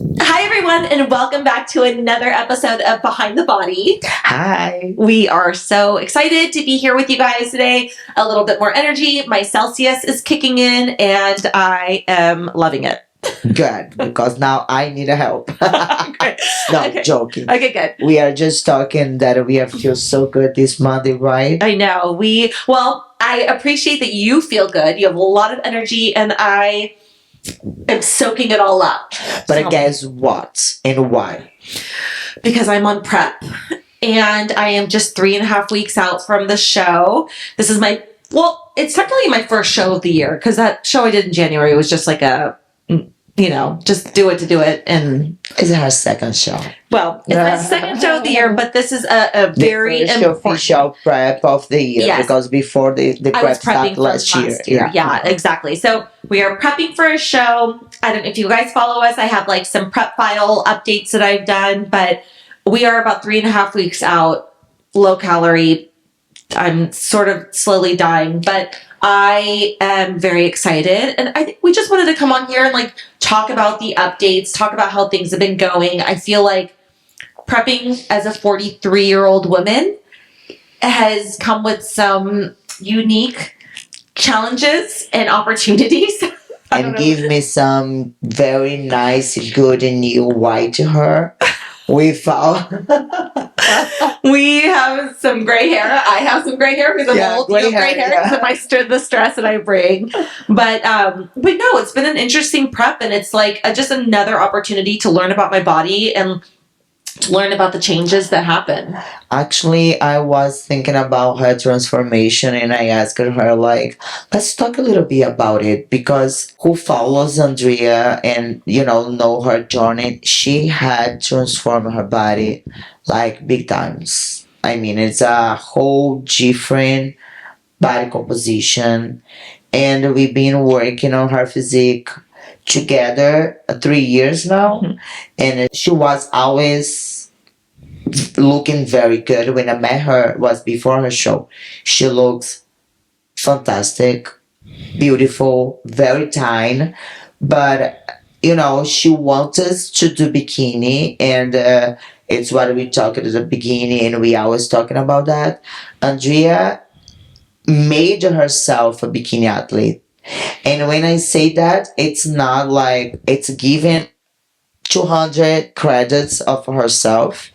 Hi, everyone, and welcome back to another episode of Behind the Body. Hi. We are so excited to be here with you guys today. A little bit more energy. My Celsius is kicking in, and I am loving it. Good, because now I need help. Okay. No, Okay. joking. Okay, good. We are just talking that we have feel so good this Monday, right? I know. I appreciate that you feel good. You have a lot of energy, and I am soaking it all up. But guess what and why? Because I'm on prep. And I am just 3.5 weeks out from the show. This is it's technically my first show of the year because that show I did in January was just like just do it to do it. And It's our second show. Well, it's my second show of the year, but this is a very the important official prep of the year. Yes. Because before the I was prep prepping started last year. Yeah, exactly. So we are prepping for a show. I don't know if you guys follow us. I have like some prep file updates that I've done, but we are about 3.5 weeks out, low calorie. I'm sort of slowly dying, but I am very excited. And I think we just wanted to come on here and like talk about the updates, talk about how things have been going. I feel like prepping as a 43-year-old woman has come with some unique challenges and opportunities. And give me some very nice, good and new white hair. We found We have some gray hair. I have some gray hair because I'm old. gray You have gray hair, hair because of the stress that I bring. But no, it's been an interesting prep, and it's like just another opportunity to learn about my body and to learn about the changes that happen. Actually, I was thinking about her transformation and I asked her, like, let's talk a little bit about it because who follows Andrea and, know her journey, she had transformed her body like big times. I mean, it's a whole different body composition and we've been working on her physique together 3 years now. Mhm. And she was always looking very good. When I met her was before her show. She looks fantastic, beautiful, very tiny, but she wants us to do bikini, and it's what we talked at the beginning, and we always talking about that. Andrea made herself a bikini athlete, and when I say that, it's not like it's given 200 credits of herself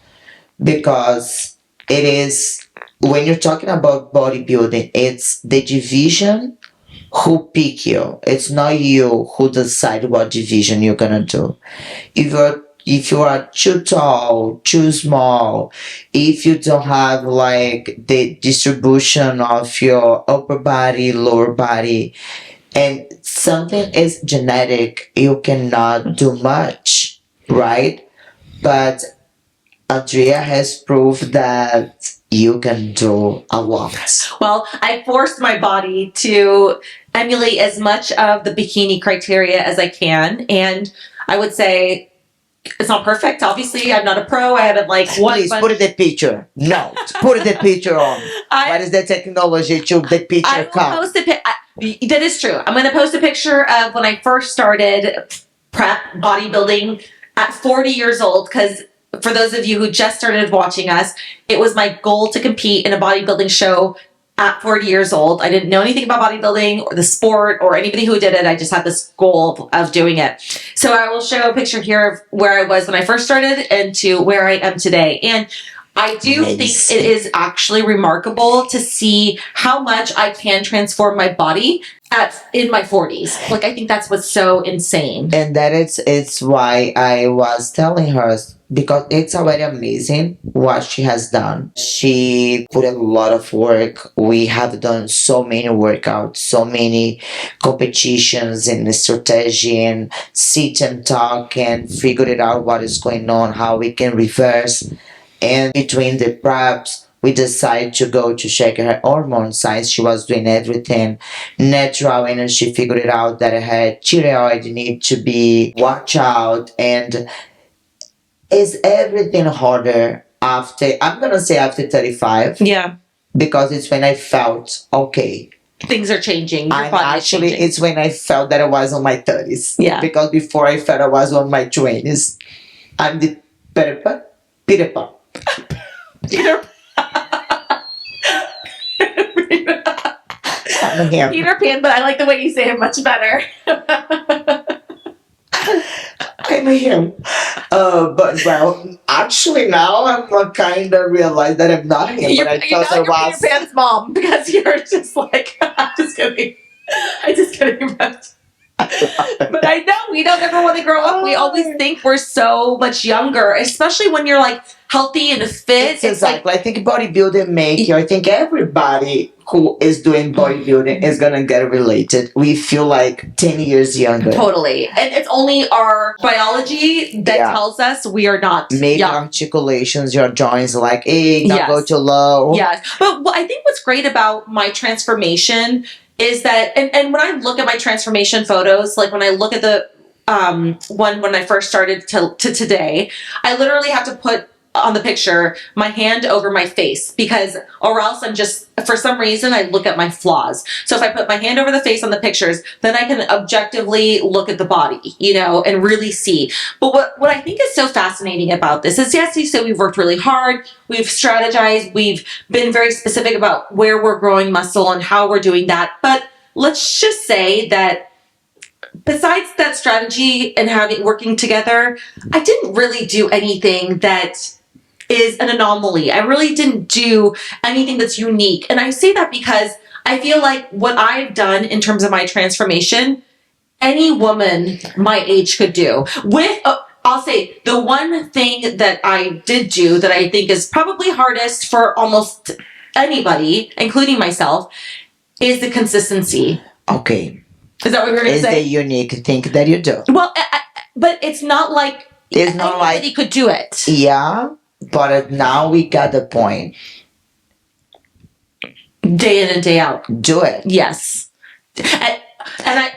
because it is when you're talking about bodybuilding, it's the division who pick you. It's not you who decide what division you're gonna do. If you are too tall, too small, if you don't have like the distribution of your upper body, lower body, and something is genetic, you cannot do much, right? But Andrea has proved that you can do a lot. Well, I forced my body to emulate as much of the bikini criteria as I can. And I would say it's not perfect. Obviously, I'm not a pro. I haven't Please put the picture. No, put the picture on. What is the technology to the picture I will come? post that is true. I'm going to post a picture of when I first started prep bodybuilding at 40 years old because for those of you who just started watching us, it was my goal to compete in a bodybuilding show at 40 years old. I didn't know anything about bodybuilding or the sport or anybody who did it. I just had this goal of doing it. So I will show a picture here of where I was when I first started and to where I am today. And I do think it is actually remarkable to see how much I can transform my body in my 40s. Like, I think that's what's so insane. And that it's why I was telling her because it's already amazing what she has done. She put a lot of work. We have done so many workouts, so many competitions and strategy and sit and talk and figure it out what is going on, how we can reverse. And between the preps, we decided to go to check her hormone size. She was doing everything natural, and she figured it out that her thyroid need to be watched out. And is everything harder after? I'm gonna say after 35. Yeah. Because it's when I felt okay. things are changing. Your I'm body is actually, changing. it's when I felt that I was on my 30s. Yeah. Because before I felt I was on my 20s. I'm the Peter Pan. Peter Pan. Peter I'm him. Peter Pan, but I like the way you say it much better. I'm him. But well, actually now I'm kind of realized that I'm not him. You're, But I you're thought I not your was. Peter Pan's mom because you're just like, I'm just kidding. I'm just kidding. But I know we don't ever want to grow up. We always think we're so much younger, especially when you're like healthy and fit. It's like, Exactly. I think bodybuilding make you. I think everybody who is doing bodybuilding is gonna get related. We feel like 10 years younger. totally. And it's only our biology that Yeah. tells us we are not Maybe young. articulations, your joints like, hey, don't go Yes. too low. Yes. But I think what's great about my transformation is that, and when I look at my transformation photos, like when I look at the one when I first started to today, I literally have to put on the picture my hand over my face because, or else I'm just, for some reason, I look at my flaws. So if I put my hand over the face on the pictures, then I can objectively look at the body, you know, and really see. But what I think is so fascinating about this is, yes, you said we've worked really hard, we've strategized, we've been very specific about where we're growing muscle and how we're doing that. But let's just say that besides that strategy and working together, I didn't really do anything that is an anomaly. I really didn't do anything that's unique. And I say that because I feel like what I've done in terms of my transformation, any woman my age could do. With, I'll say, the one thing that I did do that I think is probably hardest for almost anybody, including myself, is the consistency. Okay. Is that what we're going to Is say? the unique thing that you do. Well, but it's not like It's not anybody like, could do it. yeah, but now we got the point. Day in and day out. Do it. Yes. And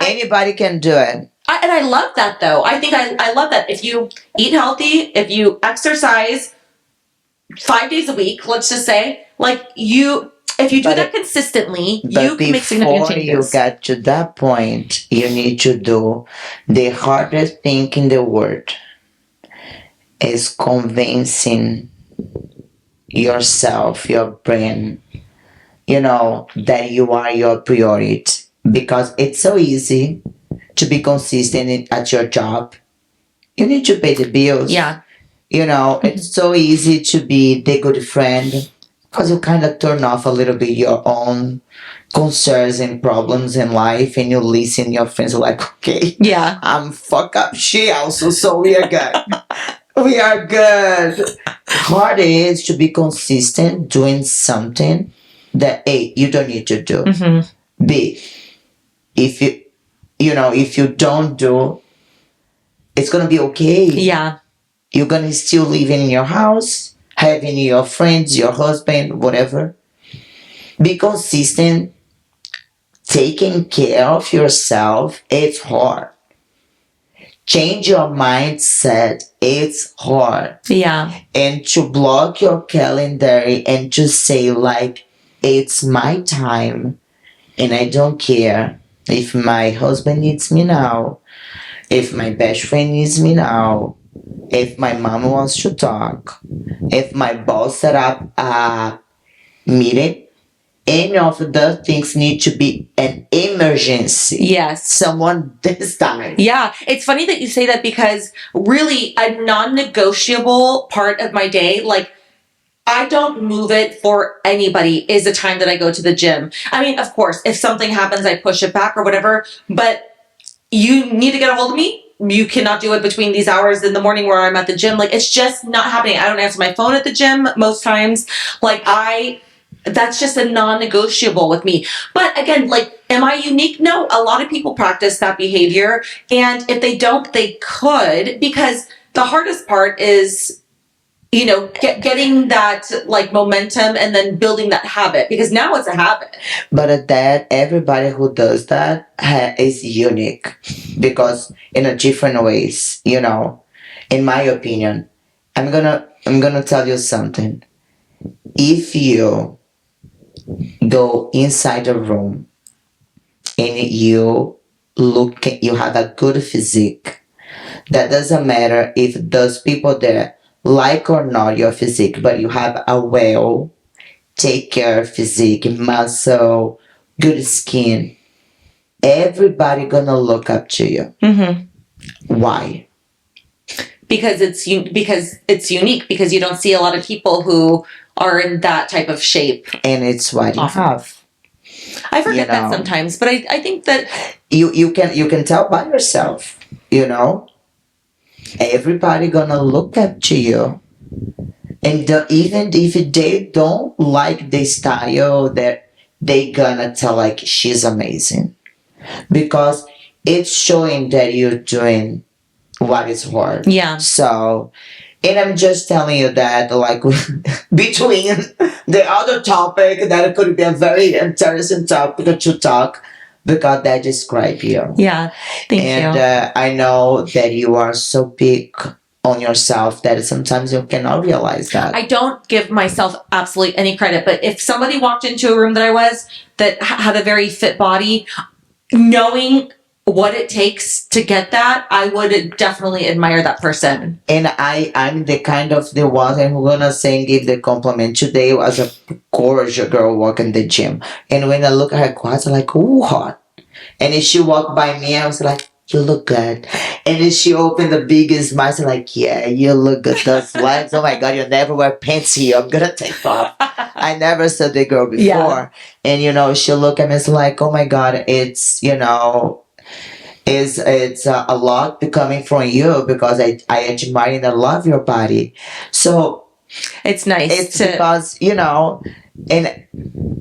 Anybody can do it. and I love that though. I think I love that. If you eat healthy, if you exercise 5 days a week, let's just say, like if you do that consistently, you can make significant Before you changes. get to that point, you need to do the hardest thing in the world is convincing yourself, your brain, you know, that you are your priority. Because it's so easy to be consistent at your job. You need to pay the bills. Yeah. You know, it's so easy to be the good friend because you kind of turn off a little bit your own concerns and problems in life and you listen your friends are like, okay, Yeah. I'm fuck up she also, so we are good. We are good. Hard is to be consistent doing something that A, you don't need to do. Mm-hmm. B, if you don't do, it's gonna be okay. Yeah. You're gonna still living in your house, having your friends, your husband, whatever. Be consistent. Taking care of yourself, it's hard. Change your mindset, it's hard. Yeah. And to block your calendar and to say like, it's my time and I don't care if my husband needs me now, if my best friend needs me now, if my mom wants to talk, if my boss set up a meeting, any of the things need to be an emergency. Yes. Someone this time. Yeah. It's funny that you say that because really a non-negotiable part of my day, like I don't move it for anybody, is the time that I go to the gym. I mean, of course, if something happens, I push it back or whatever, but you need to get a hold of me. You cannot do it between these hours in the morning where I'm at the gym. Like, it's just not happening. I don't answer my phone at the gym most times. Like, that's just a non-negotiable with me. But again, like, am I unique? No, a lot of people practice that behavior. And if they don't, they could, because the hardest part is, you know, getting that like momentum and then building that habit, because now it's a habit. But that everybody who does that is unique because in a different ways, you know, in my opinion, I'm gonna tell you something. If you go inside a room and you have a good physique, that doesn't matter if those people that like or not your physique, but you have a well take care physique, muscle, good skin, everybody gonna look up to you. Why? Because it's unique, because you don't see a lot of people who are in that type of shape. And it's what you have. I forget that sometimes, but I think that you can tell by yourself, everybody gonna look up to you, and even if they don't like the style, that they gonna tell like she's amazing, because it's showing that you're doing what is hard. Yeah. So, and I'm just telling you that, like, between the other topic, that it could be a very interesting topic to talk, because that describe you. Yeah. Thank you. And I know that you are so big on yourself that sometimes you cannot realize that. I don't give myself absolutely any credit, but if somebody walked into a room that had a very fit body, knowing what it takes to get that, I would definitely admire that person. And I'm the kind of the one who gonna say and give the compliment. Today was a gorgeous girl walking the gym, and when I look at her quads, I'm like, ooh, hot. And if she walked by me, I was like, you look good. And then she opened the biggest smile, I was like, yeah, you look good. Those legs, oh my God, you never wear pants here. I'm gonna take off. I never saw the girl before. Yeah. And she looked at me, it's like, oh my God, it's it's a lot coming from you, because I admire and I love your body. So it's nice. It's because and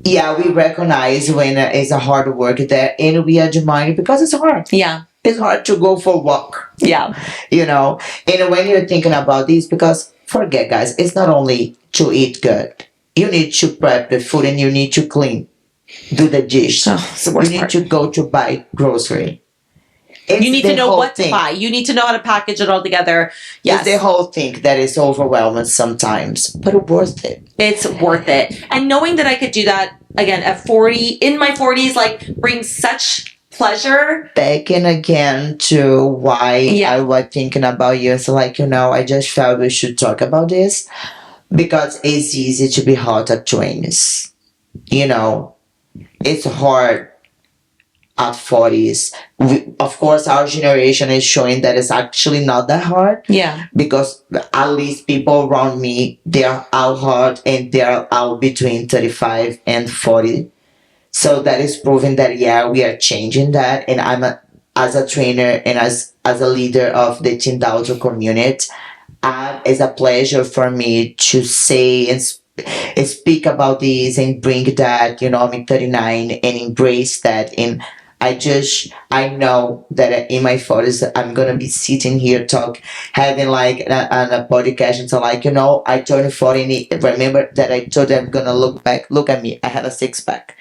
yeah, we recognize when it's a hard work there, and we admire it because it's hard. Yeah, it's hard to go for a walk. Yeah, and when you're thinking about this, because forget, guys, it's not only to eat good. You need to prep the food, and you need to clean, do the dish. It's the worst you need part. to go to buy grocery. You need to know what to buy. You need to know how to package it all together. Yes. It's the whole thing that is overwhelming sometimes, but it's worth it. It's worth it. And knowing that I could do that, again, at 40, in my 40s, like, brings such pleasure. Back in again to why I was thinking about you. It's like, I just felt we should talk about this, because it's easy to be hot at 20s. It's hard at 40s. Of course, our generation is showing that it's actually not that hard. Yeah. Because at least people around me, they're out hard, and they're out between 35 and 40. So that is proving that, we are changing that. And as a trainer and as a leader of the Team Daughter community, it's a pleasure for me to say and speak about this and bring that, I'm 39, and embrace that. And I know that in my 40s, I'm going to be sitting here having like a podcast. And so like, I turned 40, and remember that I told them I'm going to look at me. I have a six pack.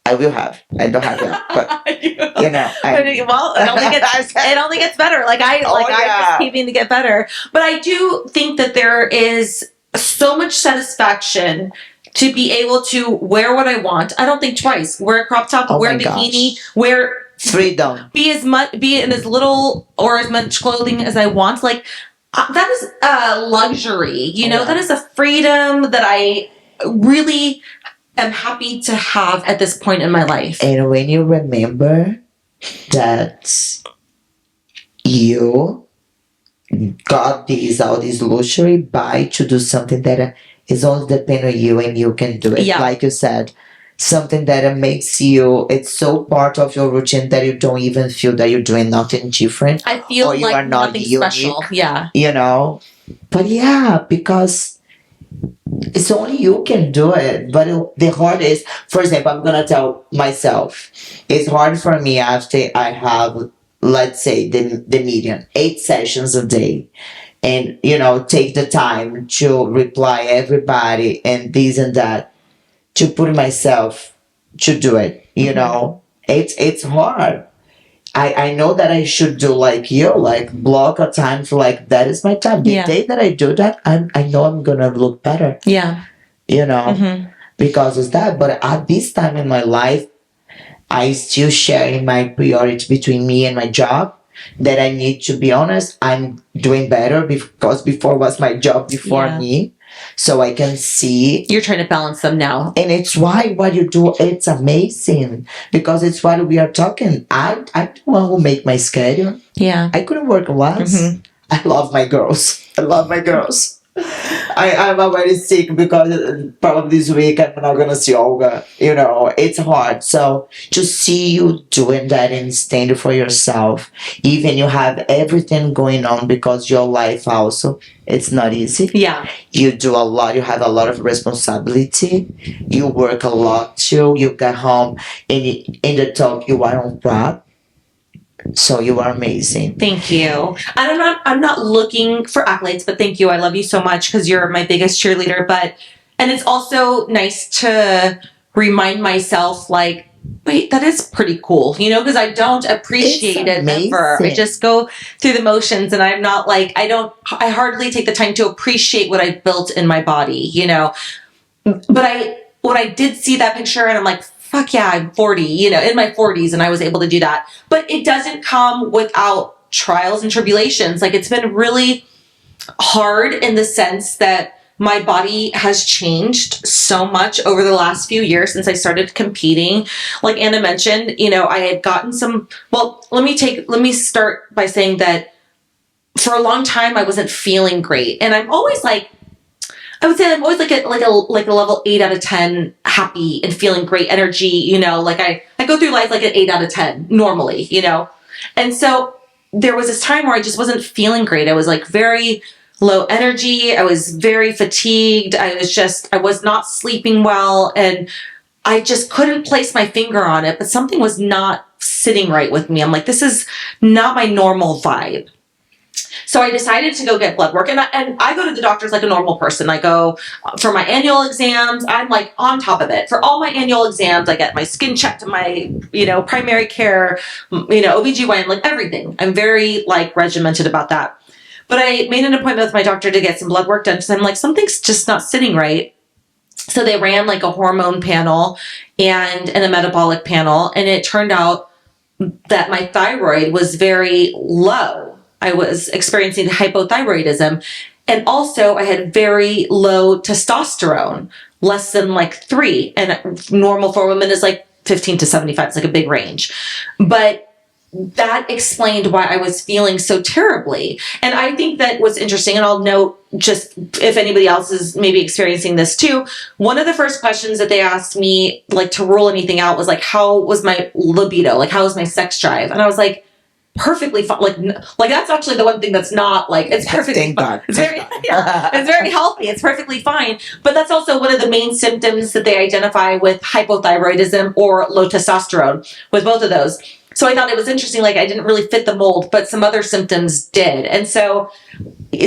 I will have. I don't have that, but well, it only gets better. I just keeping to get better. But I do think that there is so much satisfaction to be able to wear what I want. I don't think twice. Wear a crop top, wear a bikini, wear freedom. Be in as little or as much clothing as I want. That is a luxury. That is a freedom that I really am happy to have at this point in my life. And when you remember that you got all these luxury by to do something that is only depend on you, and you can do it. Yeah. Like you said, something that makes you, it's so part of your routine that you don't even feel that you're doing nothing different. I feel or you like are not nothing unique, special. Yeah. But because it's only you can do it. But the hard is, for example, I'm gonna tell myself, it's hard for me after I have, let's say, the median 8 sessions a day, and take the time to reply everybody and this and that, to put myself to do it. It's hard. I know that I should do like you, like block a time for that is my time. The day that I do that, I know I'm gonna look better. Yeah. Because it's that. But at this time in my life, I still sharing my priority between me and my job. That I need to be honest, I'm doing better because before was my job before Yeah. me. So I can see. You're trying to balance them now. And it's why what you do, it's amazing. Because it's what we are talking. I'm the one who make my schedule. Yeah. I couldn't work less. Mhm. I love my girls. I love my girls. I'm already sick because probably this week I'm not gonna see Olga. You know, it's hard. So to see you doing that and stand for yourself, even you have everything going on because your life also, it's not easy. Yeah. You do a lot. You have a lot of responsibility. You work a lot too. You get home and in the talk you are on prep. So you are amazing. Thank you. And I'm not looking for accolades, but thank you. I love you so much because you're my biggest cheerleader. And it's also nice to remind myself, like, wait, that is pretty cool, you know, because I don't appreciate it ever. I just go through the motions and I'm not like, I hardly take the time to appreciate what I built in my body, you know. But when I did see that picture and I'm like, fuck yeah, I'm 40, you know, in my 40s, and I was able to do that. But it doesn't come without trials and tribulations. Like, it's been really hard in the sense that my body has changed so much over the last few years since I started competing. Like Anna mentioned, you know, I had gotten let me start by saying that for a long time I wasn't feeling great. And I'm always like, I would say I'm always like a level 8 out of 10 happy and feeling great energy, you know, like I go through life like an 8 out of 10 normally, you know. And so there was this time where I just wasn't feeling great. I was like very low energy. I was very fatigued. I was not sleeping well, and I just couldn't place my finger on it, but something was not sitting right with me. I'm like, this is not my normal vibe. So I decided to go get blood work, and I go to the doctors like a normal person. I go for my annual exams. I'm like on top of it. For all my annual exams, I get my skin checked, my, you know, primary care, you know, OBGYN, like everything. I'm very like regimented about that. But I made an appointment with my doctor to get some blood work done because I'm like, something's just not sitting right. So they ran like a hormone panel and a metabolic panel, and it turned out that my thyroid was very low. I was experiencing hypothyroidism. And also I had very low testosterone, less than like 3. And normal for women is like 15 to 75. It's like a big range. But that explained why I was feeling so terribly. And I think that what's interesting, and I'll note just if anybody else is maybe experiencing this too, one of the first questions that they asked me, like to rule anything out, was like, how was my libido? Like, how was my sex drive? And I was like, perfectly fine. Like that's actually the one thing that's not like, it's perfectly fine. It's very, it's very healthy. It's perfectly fine. But that's also one of the main symptoms that they identify with hypothyroidism or low testosterone, with both of those. So I thought it was interesting. Like I didn't really fit the mold, but some other symptoms did. And so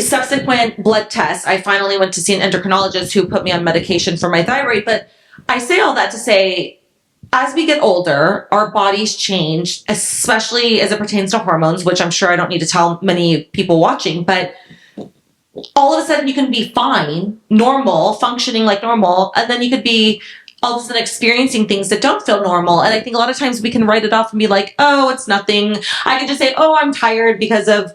subsequent blood tests, I finally went to see an endocrinologist who put me on medication for my thyroid. But I say all that to say, as we get older, our bodies change, especially as it pertains to hormones, which I'm sure I don't need to tell many people watching, but all of a sudden you can be fine, normal, functioning like normal, and then you could be all of a sudden experiencing things that don't feel normal. And I think a lot of times we can write it off and be like, oh, it's nothing. I can just say, oh, I'm tired because of,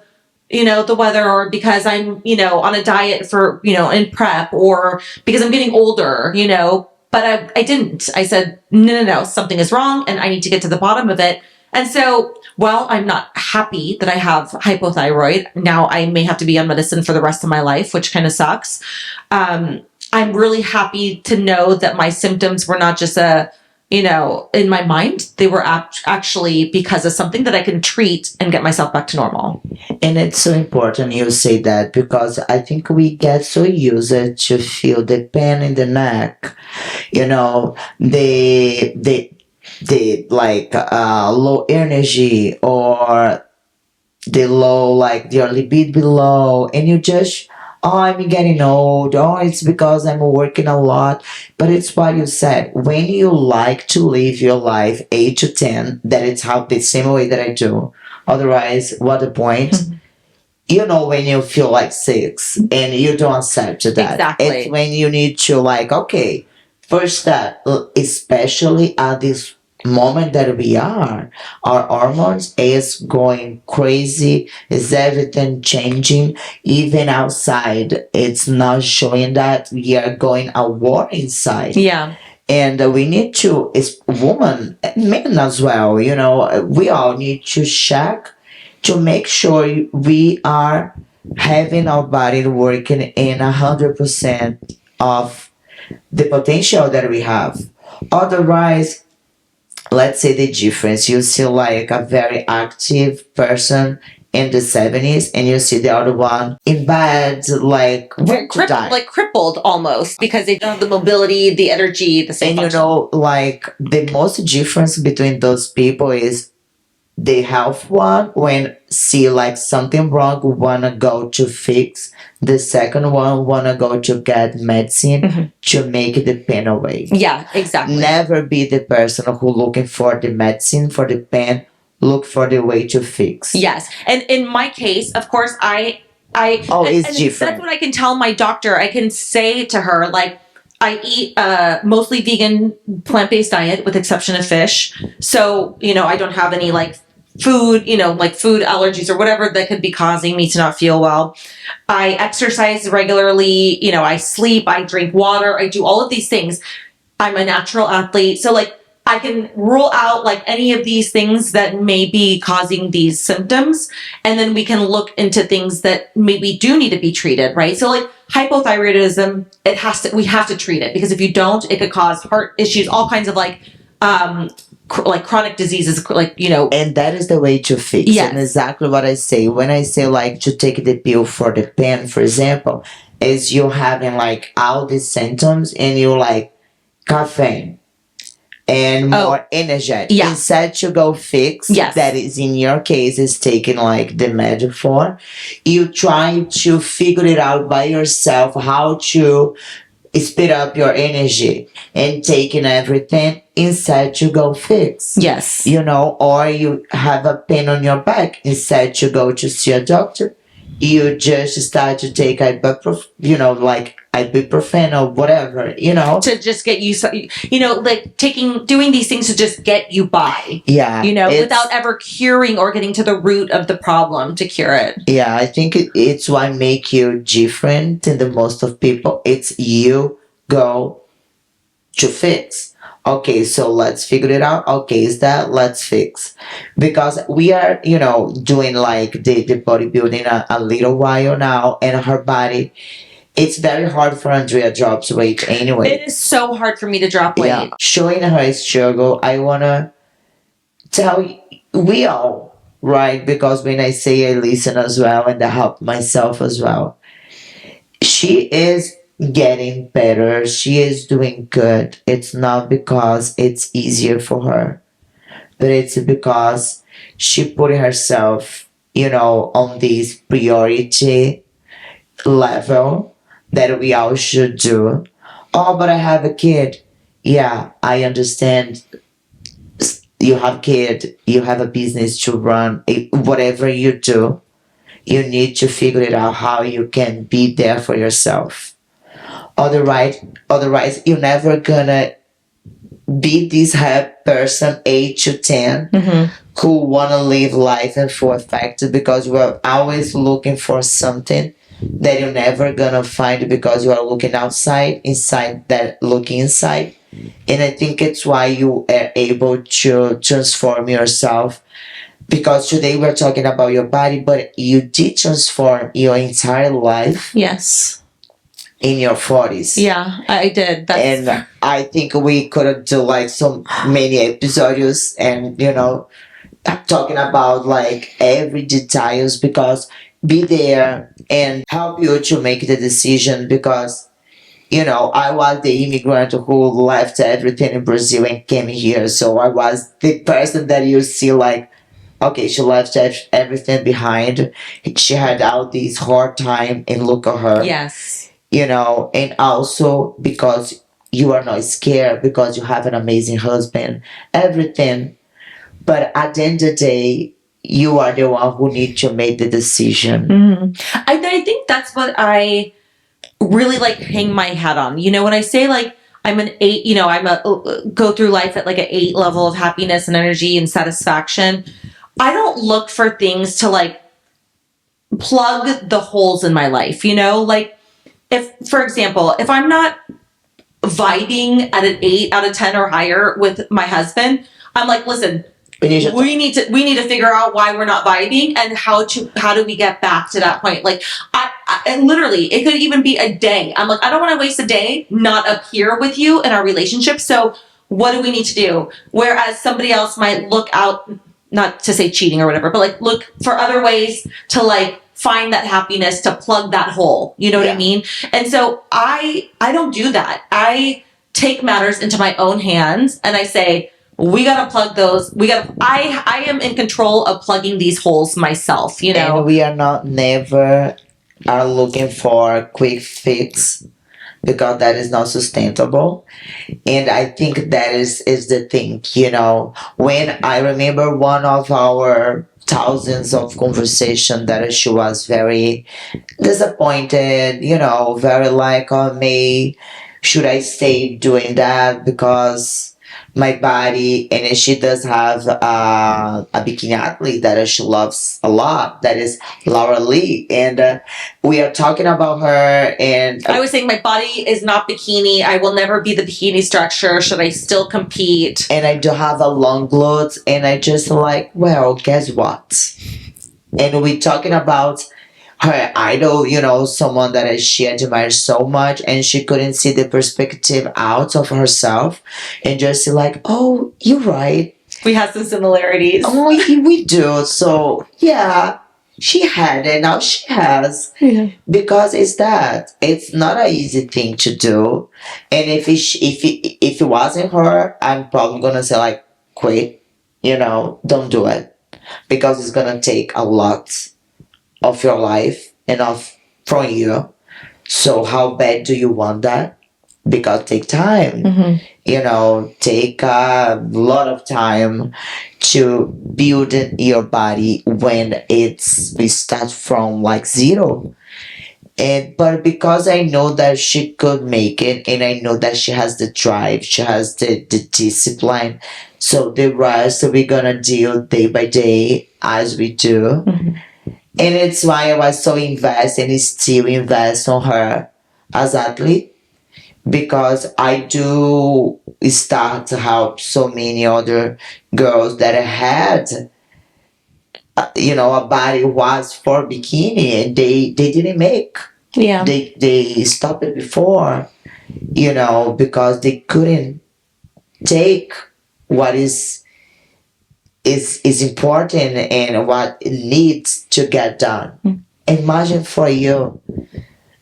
you know, the weather, or because I'm, you know, on a diet for, you know, in prep, or because I'm getting older, you know. But I didn't. I said, no, something is wrong and I need to get to the bottom of it. And so, while I'm not happy that I have hypothyroid, now I may have to be on medicine for the rest of my life, which kind of sucks. I'm really happy to know that my symptoms were not just in my mind. They were actually because of something that I can treat and get myself back to normal. And it's so important you say that, because I think we get so used to feel the pain in the neck, you know, the like low energy, or the low, like your libido below, and you just, oh, I'm getting old, oh, it's because I'm working a lot. But it's what you said, when you like to live your life 8 to 10, that it's how the same way that I do. Otherwise, what the point? Mm-hmm. You know, when you feel like 6 and you don't accept that. Exactly. It's when you need to, like, okay, first step, especially at this moment that we are, our hormones is going crazy, is everything changing, even outside it's not showing that we are going a war inside. Yeah. And we need to, it's women, men as well, we all need to check to make sure we are having our body working in 100% of the potential that we have. Otherwise, let's say the difference, you see like a very active person in the 70s and you see the other one in bed, like want to die. Like crippled almost because they don't have the mobility, the energy, the same And function. like the most difference between those people is the health one, when see like something wrong, wanna go to fix. The second one wanna go to get medicine to make the pain away. Yeah, exactly. Never be the person who looking for the medicine for the pain. Look for the way to fix. Yes, and in my case, of course, it's different. That's what I can tell my doctor. I can say to her like, I eat mostly vegan, plant-based diet with exception of fish. So I don't have any like food, like food allergies or whatever that could be causing me to not feel well. I exercise regularly. I sleep. I drink water. I do all of these things. I'm a natural athlete. So like I can rule out like any of these things that may be causing these symptoms. And then we can look into things that maybe do need to be treated, right? So like hypothyroidism, we have to treat it, because if you don't, it could cause heart issues, all kinds of like chronic diseases, And that is the way to fix. Yes. And exactly what I say. When I say like to take the pill for the pain, for example, is you having like all these symptoms and you like caffeine and more energetic. Yeah. Instead to go fix, Yes. that is in your case is taking like the metaphor. You try to figure it out by yourself how to speed up your energy and taking everything instead to go fix. Yes. Or you have a pain on your back, instead to go to see a doctor, you just start to take ibuprofen or whatever, to just get you, like doing these things to just get you by. Yeah. Without ever curing or getting to the root of the problem to cure it. Yeah, I think it's what make you different than the most of people. It's you go to fix. Okay, so let's figure it out. Okay, is that let's fix. Because we are, doing like the bodybuilding a little while now, and her body, it's very hard for Andrea drops weight anyway. It is so hard for me to drop weight. Yeah. Showing her struggle, I wanna tell we all, right? Because when I say I listen as well and I help myself as well. She is getting better. She is doing good. It's not because it's easier for her, but it's because she put herself, on this priority level that we all should do. Oh, but I have a kid. Yeah, I understand. You have a kid, you have a business to run, whatever you do, you need to figure it out how you can be there for yourself. Otherwise, you're never gonna be this happy person 8 to 10 who wanna live life and feel affected, because you are always looking for something that you're never gonna find because you are looking outside, inside that looking inside. And I think it's why you are able to transform yourself. Because today we're talking about your body, but you did transform your entire life. Yes. In your 40s. Yeah, I did. And I think we could do like so many episodes and, talking about like every details, because be there and help you to make the decision. Because I was the immigrant who left everything in Brazil and came here. So I was the person that you see like, okay, she left everything behind. She had all this hard time and look at her. Yes. And also because you are not scared, because you have an amazing husband, everything. But at the end of the day, you are the one who needs to make the decision. I think that's what I really like hang my hat on. When I say like I'm an 8, you know, go through life at like an 8 level of happiness and energy and satisfaction. I don't look for things to like plug the holes in my life, you know, like if, for example, if I'm not vibing at an 8 out of 10 or higher with my husband, I'm like, listen, we need to figure out why we're not vibing and how do we get back to that point. Like and literally it could even be a day. I'm like, I don't want to waste a day not up here with you in our relationship. So what do we need to do? Whereas somebody else might look out, not to say cheating or whatever, but like look for other ways to like find that happiness, to plug that hole. You know what I mean? And so I don't do that. I take matters into my own hands and I say, we got to plug those. I am in control of plugging these holes myself, you know? And we are never are looking for a quick fix because that is not sustainable. And I think that is the thing, you know, when I remember one of our thousands of conversation that she was very disappointed, you know, very like, oh, me, should I stay doing that because my body, and she does have a bikini athlete that she loves a lot, that is Laura Lee, and we are talking about her, and I was saying my body is not bikini. I will never be the bikini structure. Should I still compete? And I do have a long glutes, and I just like, well, guess what? And we talking about her idol, you know, someone that she admires so much, and she couldn't see the perspective out of herself, and just like, oh, you're right. We have some similarities. Oh, we do. So yeah, she had it, now she has. Yeah. Because it's not an easy thing to do, and if it wasn't her, I'm probably gonna say like, quit, you know, don't do it, because it's gonna take a lot of your life and from you. So how bad do you want that? Because take time. Mm-hmm. You know, take a lot of time to build your body when we start from like zero. But because I know that she could make it, and I know that she has the drive, she has the discipline. So the rest we're gonna deal day by day as we do. Mm-hmm. And it's why I was so invested and still invest on her as athlete, because I do start to help so many other girls that had, you know, a body was for bikini, and they didn't make. Yeah. They stopped it before, you know, because they couldn't take what is important and what it needs to get done. Mm. Imagine for you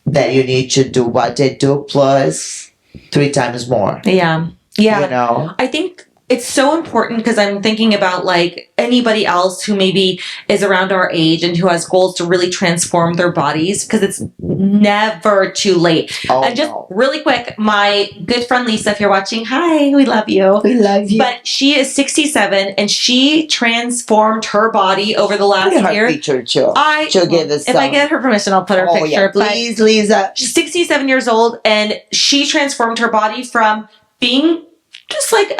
that you need to do what they do plus 3 times more. Yeah. Yeah. You know? I think it's so important because I'm thinking about like anybody else who maybe is around our age and who has goals to really transform their bodies, because it's never too late. Oh, and just no. really quick, my good friend Lisa, if you're watching, hi, we love you. We love you. But she is 67 and she transformed her body over the last Put her year. picture too. If I get her permission, I'll put her picture. Yeah, please, Lisa. She's 67 years old and she transformed her body from being just like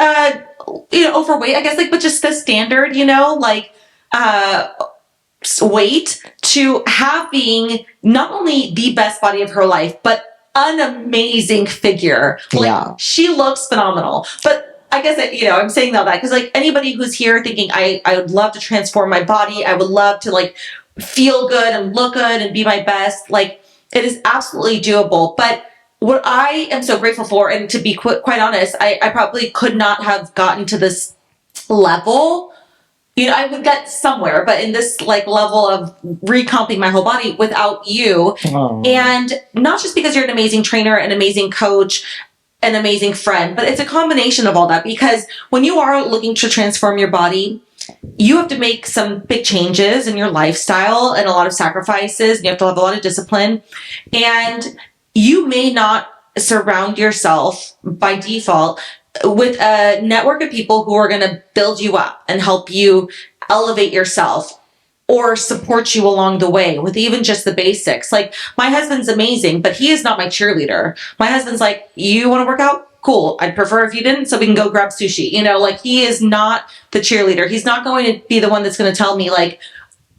overweight, I guess, like, but just the standard, you know, like weight, to having not only the best body of her life, but an amazing figure. Like, Yeah. she looks phenomenal. But I guess I'm saying all that because like anybody who's here thinking I would love to transform my body, I would love to like feel good and look good and be my best, like it is absolutely doable. But what I am so grateful for, and to be quite honest, I probably could not have gotten to this level. You know, I would get somewhere, but in this like level of recomping my whole body without you. Oh. And not just because you're an amazing trainer, an amazing coach, an amazing friend, but it's a combination of all that. Because when you are looking to transform your body, you have to make some big changes in your lifestyle and a lot of sacrifices. And you have to have a lot of discipline. And you may not surround yourself by default with a network of people who are going to build you up and help you elevate yourself or support you along the way with even just the basics. Like, my husband's amazing, but he is not my cheerleader. My husband's like, you want to work out? cool. I'd prefer if you didn't, so we can go grab sushi. You know, like he is not the cheerleader. He's not going to be the one that's going to tell me like,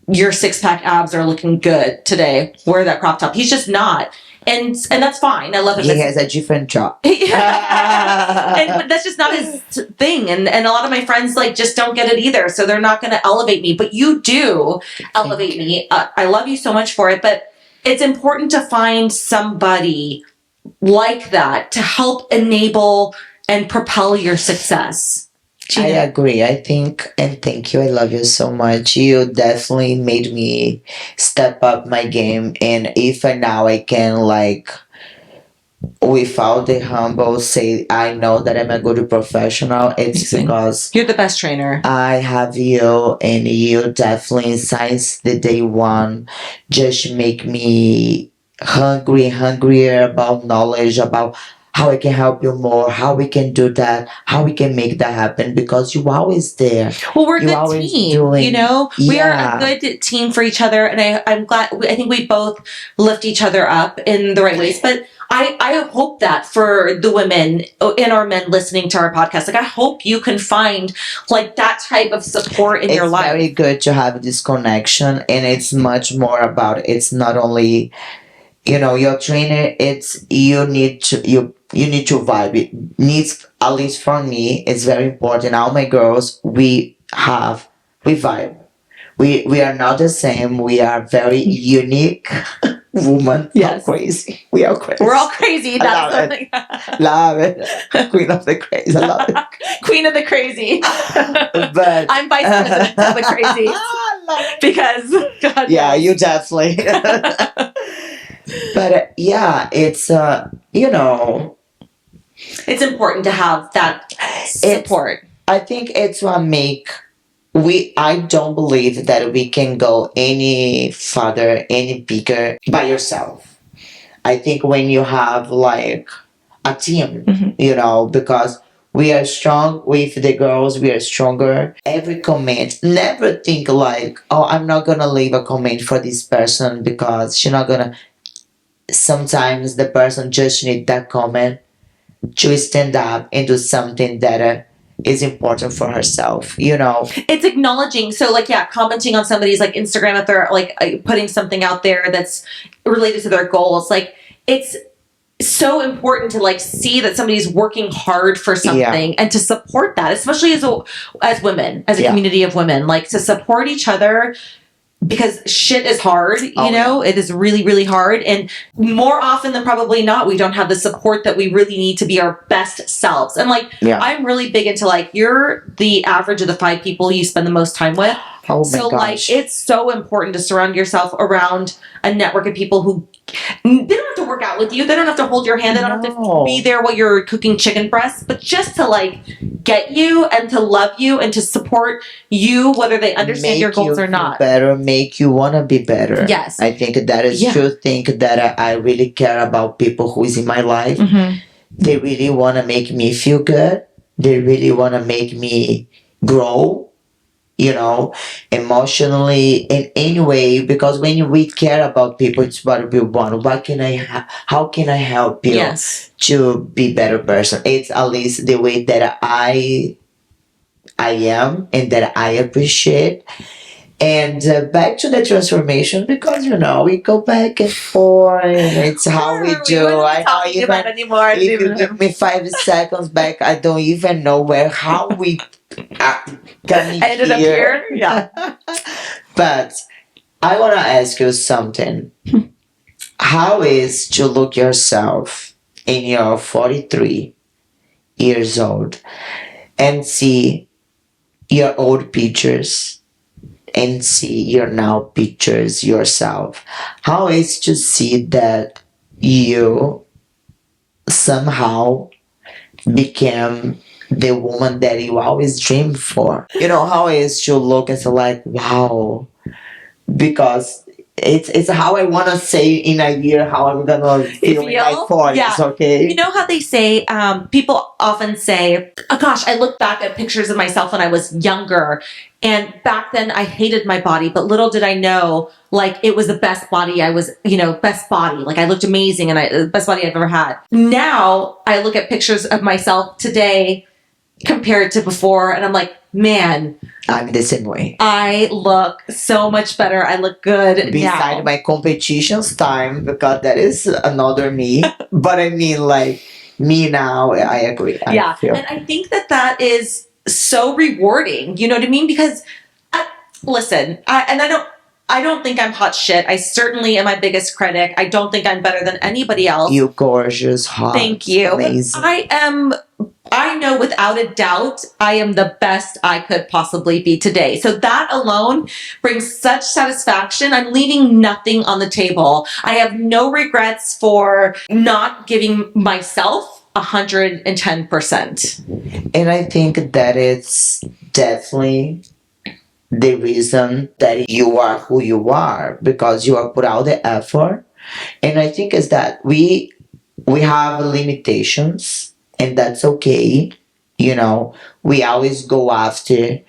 your 6-pack abs are looking good today. Wear that crop top. He's just not. And that's fine. I love him. He has a different job. But that's just not his thing. And a lot of my friends like just don't get it either. So they're not going to elevate me. But you do elevate me. I love you so much for it. But it's important to find somebody like that to help enable and propel your success. I agree. I think, and thank you. I love you so much. You definitely made me step up my game. And if now I can, like, without the humble, say I know that I'm a good professional, it's Amazing. because You're the best trainer. I have you, and you definitely, since the day one, just make me hungrier about knowledge, about how I can help you more, how we can do that, how we can make that happen, because you're always there. Well, we're a You're good always team, doing- you know? We are Yeah. a good team for each other, and I'm glad, I think we both lift each other up in the right ways. But I hope that for the women and our men listening to our podcast, like I hope you can find like that type of support in your It's life. very good to have this connection, and it's much more about, it's not only, your trainer, it's you need to vibe. It needs, at least for me, it's very important. All my girls, we vibe. We are not the same. We are very unique woman. Yes. Not crazy. We are crazy. We're all crazy. I That's love something. love it. Queen of the crazy. I love it. Queen of the crazy. But I'm vice president of the crazy I love it. because God Yeah, knows. you definitely. But yeah, it's It's important to have that support. I think it's what make I don't believe that we can go any further, any bigger by yourself. I think when you have like a team, Mhm. because we are strong with the girls, we are stronger. Every comment, never think like, oh, I'm not gonna leave a comment for this person because she's not gonna. Sometimes the person just need that comment to stand up and do something that is important for herself. It's acknowledging. So, like, yeah, commenting on somebody's like Instagram if they're like putting something out there that's related to their goals. Like, it's so important to like see that somebody's working hard for something and to support that, especially as women, as a community of women, like to support each other. Because shit is hard, it is really, really hard. And more often than probably not, we don't have the support that we really need to be our best selves. And like, I'm really big into like, you're the average of the 5 people you spend the most time with. Oh my So gosh. like, it's so important to surround yourself around a network of people who, they don't have to work out with you. They don't have to hold your hand. They don't have to be there while you're cooking chicken breasts, but just to like get you and to love you and to support you, whether they understand your goals or not. Better, make you want to be better. Yes. I think that is true. Think that I really care about people who is in my life. Mm-hmm. They really want to make me feel good. They really want to make me grow. Emotionally in any way, because when we care about people, it's what we want. How can I help you to be better person? It's at least the way that I am and that I appreciate. And back to the transformation, because we go back and forth. It's how we do. I don't even anymore. if you give me 5 seconds back, I don't even know how we got ended up here. Yeah. But I want to ask you something. How is to look yourself in your 43 years old and see your old pictures and see your now pictures yourself? How is to see that you somehow became the woman that you always dreamed for? How is to look and say like, wow, because it's how I want to say in a year how I'm gonna feel in my 40s. Yeah. Okay. You know how they say, people often say, oh gosh, I look back at pictures of myself when I was younger, and back then I hated my body, but little did I know, like, it was the best body I was, best body. Like, I looked amazing, and the best body I've ever had. Now I look at pictures of myself today compared to before, and I'm like, man, I'm the same way. I look so much better. I look good Beside now. my competitions time, because that is another me. But I mean, like, me now, I agree. Yeah, I feel. and I think that is so rewarding. You know what I mean? Because, listen, I don't think I'm hot shit. I certainly am my biggest critic. I don't think I'm better than anybody else. You gorgeous, hot. Thank you. Amazing. I know without a doubt, I am the best I could possibly be today. So that alone brings such satisfaction. I'm leaving nothing on the table. I have no regrets for not giving myself 110%. And I think that it's definitely the reason that you are who you are, because you have put out the effort. And I think is that we have limitations, and that's okay. We always go after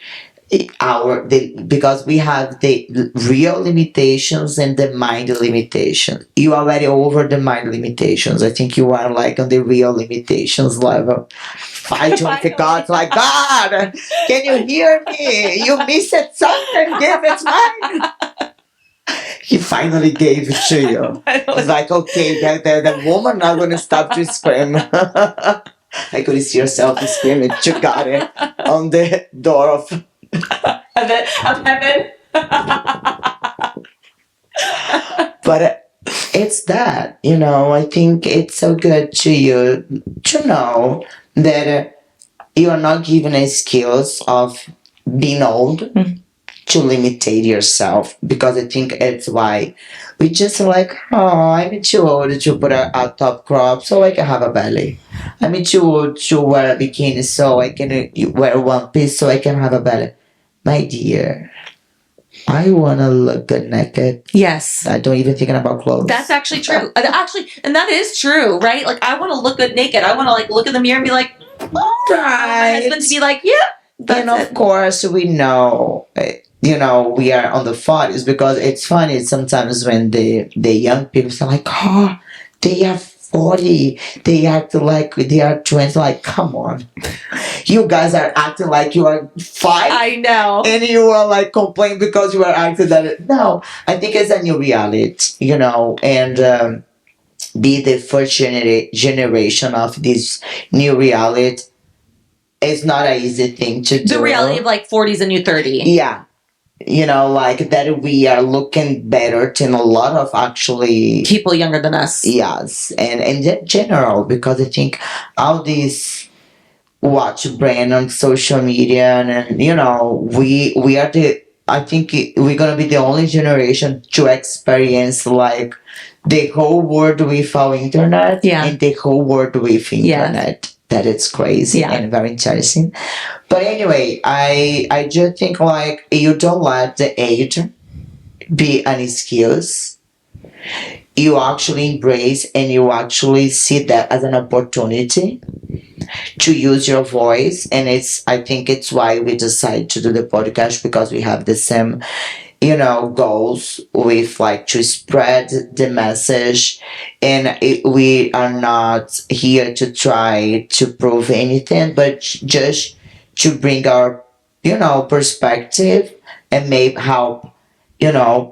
because we have the real limitations and the mind limitation. You are already over the mind limitations. I think you are like on the real limitations level. Fight with God, like, God, can you hear me? You missed something, give it mine. He finally gave it to you. It's like, okay, the woman not gonna stop to scream. I could see yourself screaming. You got it on the door of heaven. But it's that, I think it's so good to you to know that you are not given a skills of being old to limitate yourself, because I think it's why we just like, oh, I'm too old to put a top crop so I can have a belly. I'm too old to wear a bikini so I can wear one piece so I can have a belly. My dear, I want to look good naked. Yes. I don't even thinking about clothes. That's actually true. And that is true, right? Like, I want to look good naked. I want to, like, look in the mirror and be like, oh, right. My husband to be like, yeah. And of course, we know, we are on the 40s, because it's funny sometimes when the young people say like, oh, they are 40, they act like they are 20. Like, come on. You guys are acting like you are 5. I know. And you are like complaining because you are acting that. No, I think it's a new reality, and be the first generation of this new reality. It's not an easy thing to do. The reality of like 40's a new 30. Yeah. Like that we are looking better than a lot of actually people younger than us. Yes. And in general, because I think all these watch brand on social media and we are I think we're gonna be the only generation to experience like the whole world without internet and the whole world with internet. That it's crazy and very interesting. But anyway, I just think like you don't let the age be an excuse. You actually embrace and you actually see that as an opportunity to use your voice. And I think it's why we decided to do the podcast, because we have the same goals with like to spread the message, and we are not here to try to prove anything, but just to bring our perspective and maybe help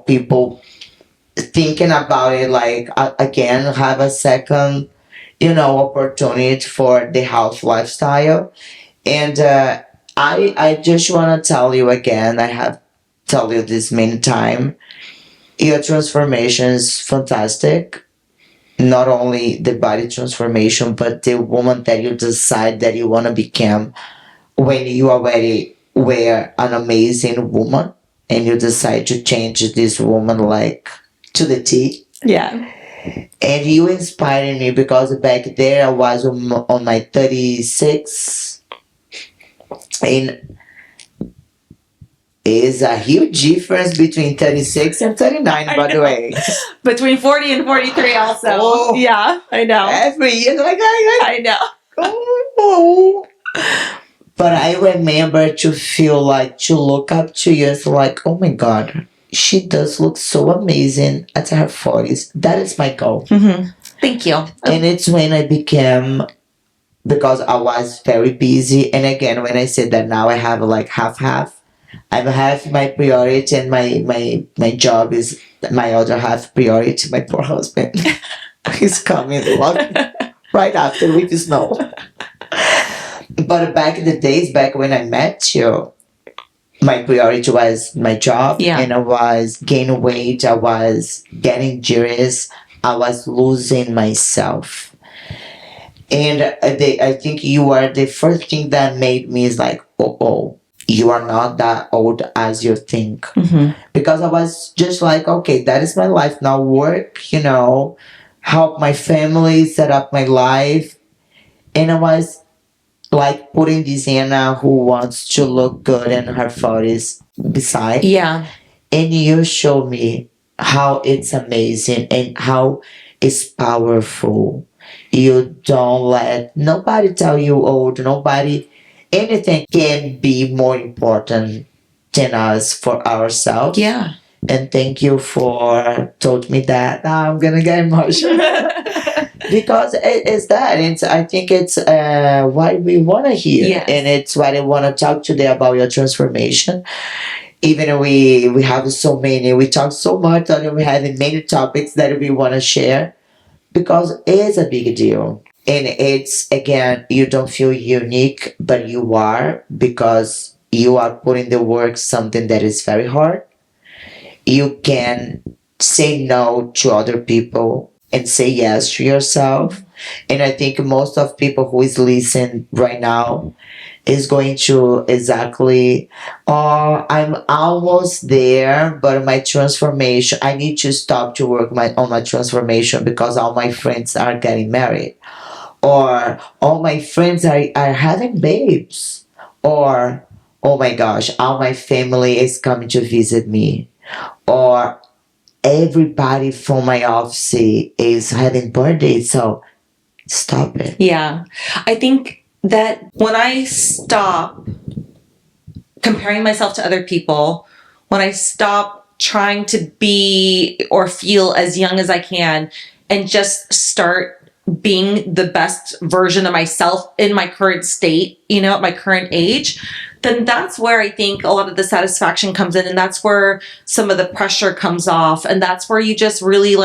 people thinking about it, like again have a second opportunity for the health lifestyle. And I just want to tell you again, I have tell you this many times, your transformation is fantastic. Not only the body transformation, but the woman that you decide that you want to become when you already were an amazing woman and you decide to change this woman like to the T. Yeah. And you inspired me, because back there I was on my 36 and is a huge difference between 36 and 39, by the way. Between 40 and 43 also. Oh. Yeah, I know. Every year, like, I know. oh. But I remember to feel like, to look up to you as like, oh my God, she does look so amazing at her 40s. That is my goal. Mm-hmm. Thank you. And it's when I became, because I was very busy. And again, when I said that now I have like half. I'm half my priority and my job is my other half priority. My poor husband. He's coming right after with snow. But back in the days, back when I met you, my priority was my job, and I was gaining weight, I was getting injuries, I was losing myself. And I think you are the first thing that made me is like, oh, you are not that old as you think. Mm-hmm. Because I was just like, okay, that is my life now. Work, help my family, set up my life. And I was like putting this Anna who wants to look good in her 40s beside. Yeah. And you show me how it's amazing and how it's powerful. You don't let nobody tell you old, anything can be more important than us for ourselves. Yeah. And thank you for told me that. Now I'm gonna get emotional. Because it's that. I think it's what we want to hear. Yes. And it's what I want to talk today about your transformation. Even we have so many, we talk so much and we have many topics that we want to share because it's a big deal. And it's, again, you don't feel unique, but you are because you are putting the work something that is very hard. You can say no to other people and say yes to yourself. And I think most of people who is listening right now is going to exactly, oh, I'm almost there, but my transformation, I need to stop to work on my transformation because all my friends are getting married. Or all my friends are having babes. Or, oh my gosh, all my family is coming to visit me. Or everybody from my office is having birthdays, so stop it. Yeah. I think that when I stop comparing myself to other people, when I stop trying to be or feel as young as I can and just start being the best version of myself in my current state, at my current age, then that's where I think a lot of the satisfaction comes in. And that's where some of the pressure comes off. And that's where you just really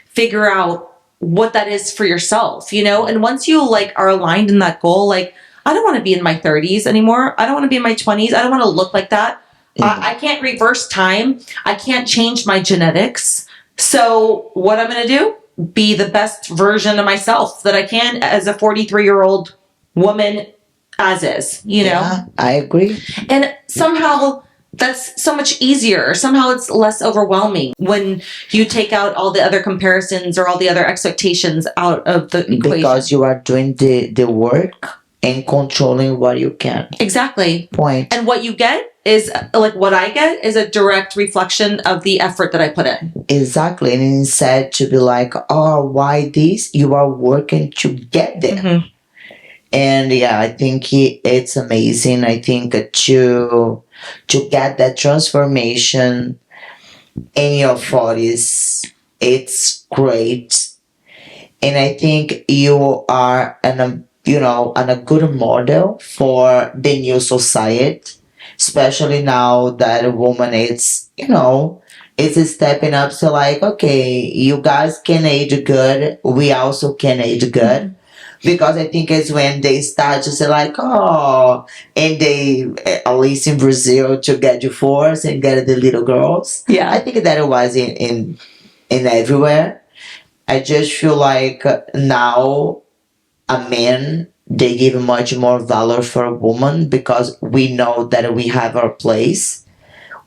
figure out what that is for yourself, And once you are aligned in that goal, I don't want to be in my 30s anymore. I don't want to be in my 20s. I don't want to look like that. Mm-hmm. I can't reverse time. I can't change my genetics. So what I'm going to do? Be the best version of myself that I can as a 43-year-old woman as is, Yeah, I agree. And somehow that's so much easier. Somehow it's less overwhelming when you take out all the other comparisons or all the other expectations out of the equation. Because you are doing the work and controlling what you can. Exactly. Point. And what you get is what I get is a direct reflection of the effort that I put in. Exactly. And instead to be like, oh, why this? You are working to get there. Mm-hmm. And yeah, I think it's amazing. I think to get that transformation in your 40s, it's great. And I think you are a good model for the new society, especially now that a woman is stepping up to okay, you guys can age good, we also can age good. Because I think it's when they start to say and they, at least in Brazil, to get divorced and get the little girls. Yeah. I think that it was in everywhere. I just feel like now a man, they give much more value for a woman because we know that we have our place.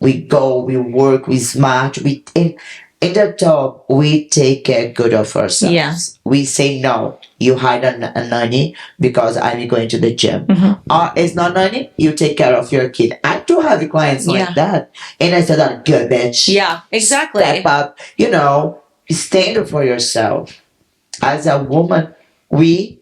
We go, we work, we smart, in the top, we take care good of ourselves. Yeah. We say no. You hide a nanny because I'm going to the gym. It's not nanny. You take care of your kid. I do have clients like that, and I said, "Oh, good bitch. Yeah, exactly. Step up. Stand up for yourself." As a woman, we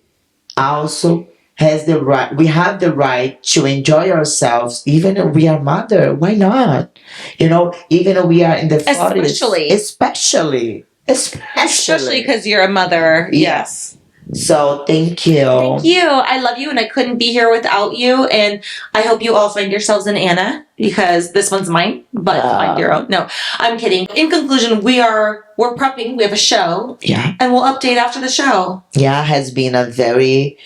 also we have the right to enjoy ourselves even if we are mother. Why not? Even if we are in the 40s, especially because you're a mother. Yes. So thank you. Thank you. I love you, and I couldn't be here without you. And I hope you all find yourselves in Anna, because this one's mine, but find your own. No, I'm kidding. In conclusion, we're prepping. We have a show. Yeah. And we'll update after the show. Yeah, has been a very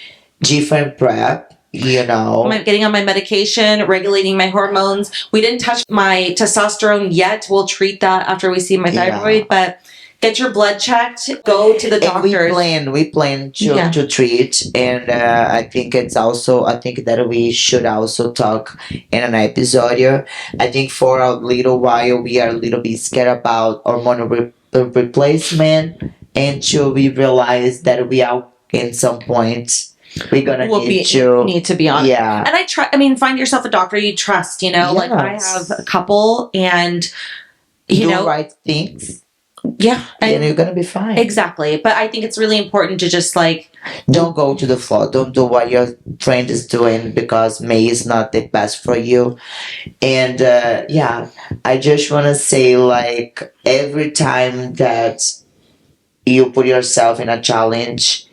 different prep. I'm getting on my medication, regulating my hormones. We didn't touch my testosterone yet. We'll treat that after we see my thyroid, but get your blood checked. Go to the doctor. We plan to treat, and I think that we should also talk in an episode here. I think for a little while we are a little bit scared about hormonal replacement, until we realize that we are in some point we're gonna need to be on. Yeah. And find yourself a doctor you trust. Like I have a couple, and do right things. Yeah. And you're gonna be fine. Exactly. But I think it's really important to just don't go to the floor. Don't do what your friend is doing, because May is not the best for you. And I just wanna say, every time that you put yourself in a challenge,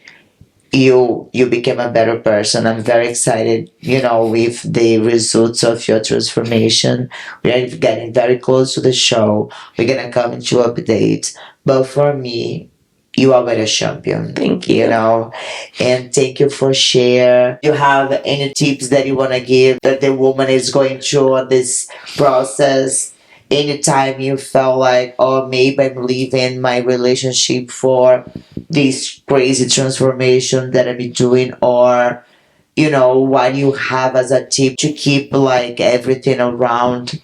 you became a better person. I'm very excited, with the results of your transformation. We are getting very close to the show. We're gonna come into update. But for me, you are a champion. Thank you. And thank you for sharing. You have any tips that you wanna give that the woman is going through on this process? Anytime you felt like, oh, maybe I'm leaving my relationship for this crazy transformation that I'm doing, or what you have as a tip to keep everything around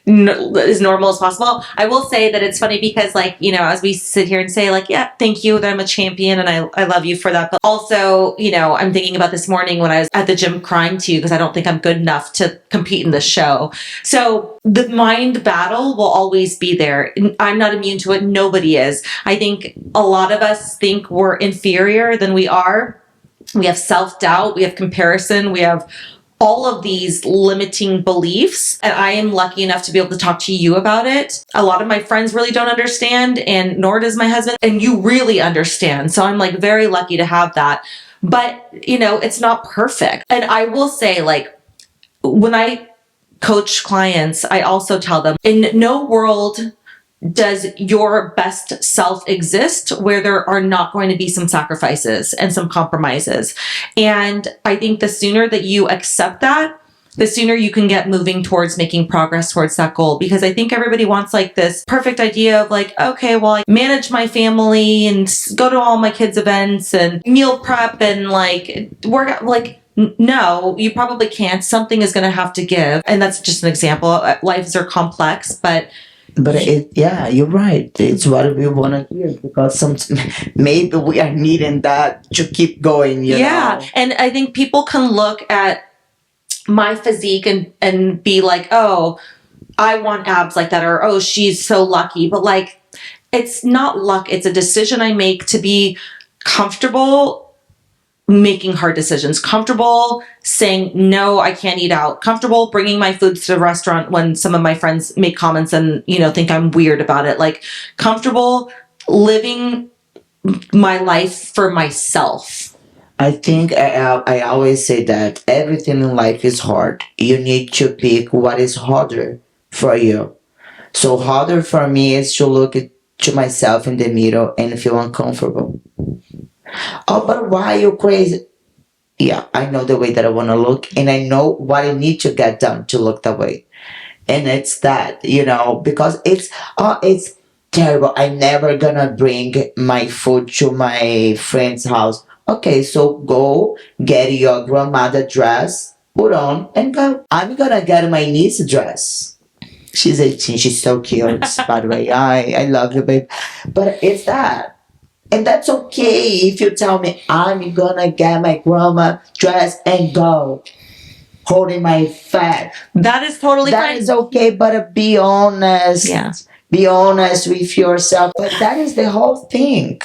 as normal as possible. I will say that it's funny because as we sit here and say yeah, thank you that I'm a champion and I love you for that. But also, I'm thinking about this morning when I was at the gym crying to you because I don't think I'm good enough to compete in this show. So the mind battle will always be there. I'm not immune to it. Nobody is. I think a lot of us think we're inferior than we are. We have self-doubt. We have comparison. We have all of these limiting beliefs, and I am lucky enough to be able to talk to you about it. A lot of my friends really don't understand, and nor does my husband, and you really understand. So I'm very lucky to have that. But, it's not perfect. And I will say, when I coach clients, I also tell them, in no world does your best self exist where there are not going to be some sacrifices and some compromises. And I think the sooner that you accept that, the sooner you can get moving towards making progress towards that goal. Because I think everybody wants this perfect idea of okay, well, I manage my family and go to all my kids' events and meal prep and work out. No, you probably can't. Something is going to have to give. And that's just an example. Lives are complex, but you're right. It's what we want to hear, because maybe we are needing that to keep going. You know? And I think people can look at my physique and be oh, I want abs like that, or oh, she's so lucky. But it's not luck. It's a decision I make to be comfortable making hard decisions, comfortable saying, no, I can't eat out, comfortable bringing my food to the restaurant when some of my friends make comments and, think I'm weird about it. Comfortable living my life for myself. I think I always say that everything in life is hard. You need to pick what is harder for you. So harder for me is to look to myself in the mirror and feel uncomfortable. Oh, but why are you crazy? Yeah, I know the way that I want to look, and I know what I need to get done to look that way. And it's that, because it's terrible. I'm never gonna bring my food to my friend's house. Okay, so go get your grandmother dress, put on, and go. I'm gonna get my niece dress. She's 18. She's so cute, by the way. I love you, babe. But it's that. And that's okay if you tell me I'm gonna get my grandma dress and go holding my fat. That is totally That fine. is okay, but be honest. Yeah. Be honest with yourself. But that is the whole thing.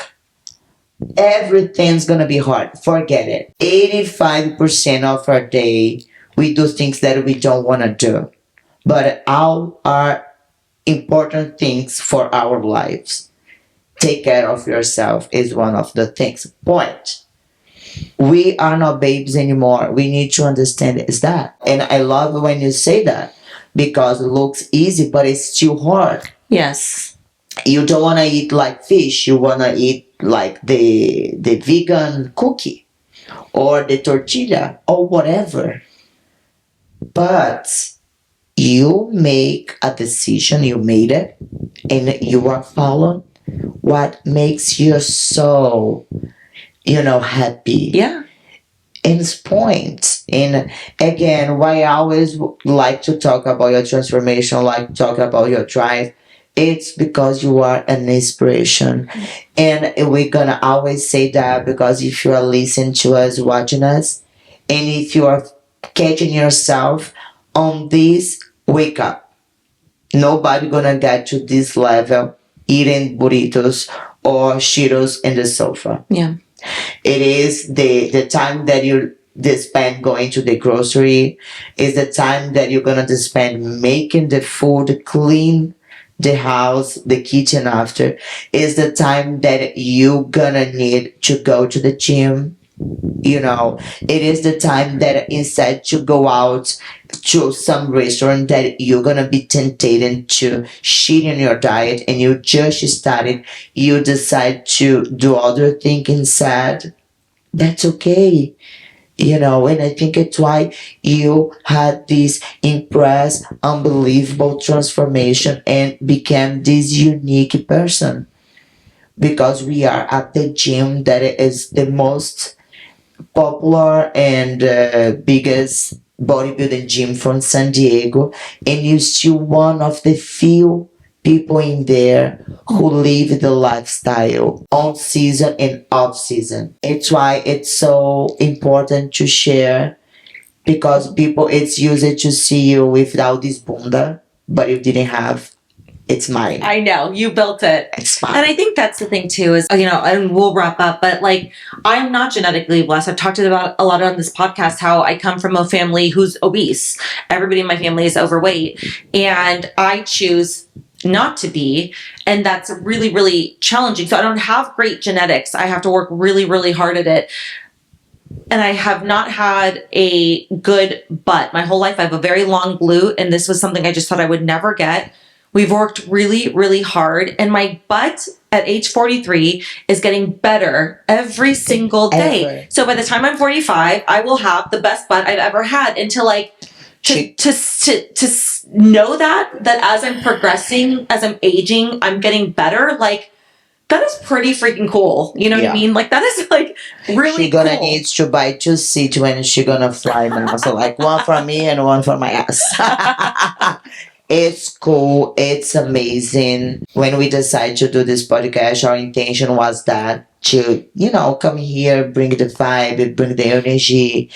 Everything's gonna be hard. Forget it. 85% of our day, we do things that we don't wanna do. But all are important things for our lives. Take care of yourself is one of the things. Point. We are not babes anymore. We need to understand is that. And I love when you say that because it looks easy, but it's too hard. Yes. You don't want to eat like fish. You want to eat like the vegan cookie or the tortilla or whatever. But you make a decision, you made it, and you are following what makes you so, happy. Yeah. And it's point. And again, why I always like to talk about your transformation, like to talk about your drive, it's because you are an inspiration. And we're gonna always say that because if you are listening to us, watching us, and if you are catching yourself on this, wake up. Nobody gonna get to this level eating burritos or Cheetos in the sofa. Yeah. It is the time that you spend going to the grocery, is the time that you're gonna spend making the food, clean the house, the kitchen after, is the time that you gonna need to go to the gym. It is the time that instead to go out to some restaurant that you're gonna be tempted to cheat in your diet and you just started, you decide to do other things instead. That's okay. And I think it's why you had this impressed, unbelievable transformation and became this unique person. Because we are at the gym that is the most popular and biggest bodybuilding gym from San Diego, and you're still one of the few people in there who live the lifestyle on season and off season. It's why it's so important to share because people it's used to see you without this bunda, but you didn't have. It's mine. I know. You built it. It's mine. And I think that's the thing too is, and we'll wrap up, but like, I'm not genetically blessed. I've talked about a lot on this podcast how I come from a family who's obese. Everybody in my family is overweight. And I choose not to be. And that's really, really challenging. So I don't have great genetics. I have to work really, really hard at it. And I have not had a good butt. My whole life, I have a very long glute. And this was something I just thought I would never get. We've worked really, really hard. And my butt at age 43 is getting better every single day. Ever. So by the time I'm 45, I will have the best butt I've ever had. And to know that as I'm progressing, as I'm aging, I'm getting better, like, that is pretty freaking cool. You know what I mean? Like, that is, like, really She's gonna cool. need to buy 2 seats when she's gonna fly now. So, like, one for me and one for my ass. It's cool. It's amazing. When we decided to do this podcast, our intention was that to, come here, bring the vibe, bring the energy.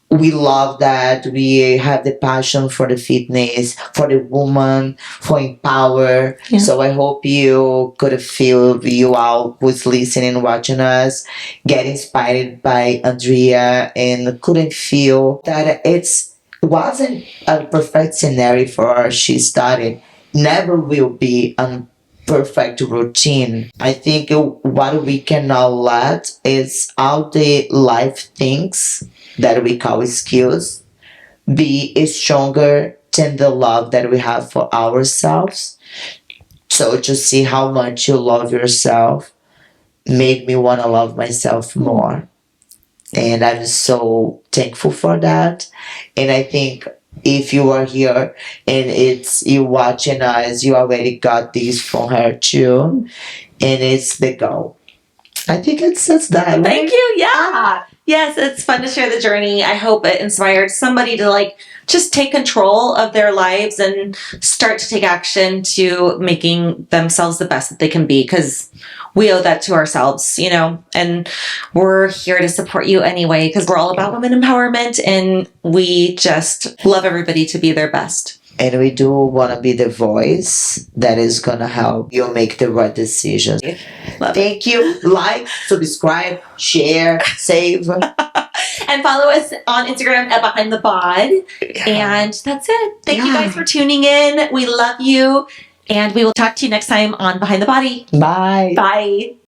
We love that. We have the passion for the fitness, for the woman, for empower. Yeah. So I hope you could feel, you all who's listening, watching us, get inspired by Andrea and couldn't feel that wasn't a perfect scenario for her. She started. Never will be a perfect routine. I think what we cannot let is all the life things that we call skills be stronger than the love that we have for ourselves. So to see how much you love yourself made me want to love myself more. And I'm so thankful for that. And I think if you are here and it's you watching us, you already got this from her too. And it's the goal. I think it's that. Right? Thank you. Yeah. Yes, it's fun to share the journey. I hope it inspired somebody to like just take control of their lives and start to take action to making themselves the best that they can be, because we owe that to ourselves, you know, and we're here to support you anyway, because we're all about women empowerment and we just love everybody to be their best. And we do want to be the voice that is going to help you make the right decisions. Love it. Thank you. Like, subscribe, share, save. And follow us on Instagram at Behind the Bod. And that's it. Thank you guys for tuning in. We love you. And we will talk to you next time on Behind the Body. Bye. Bye.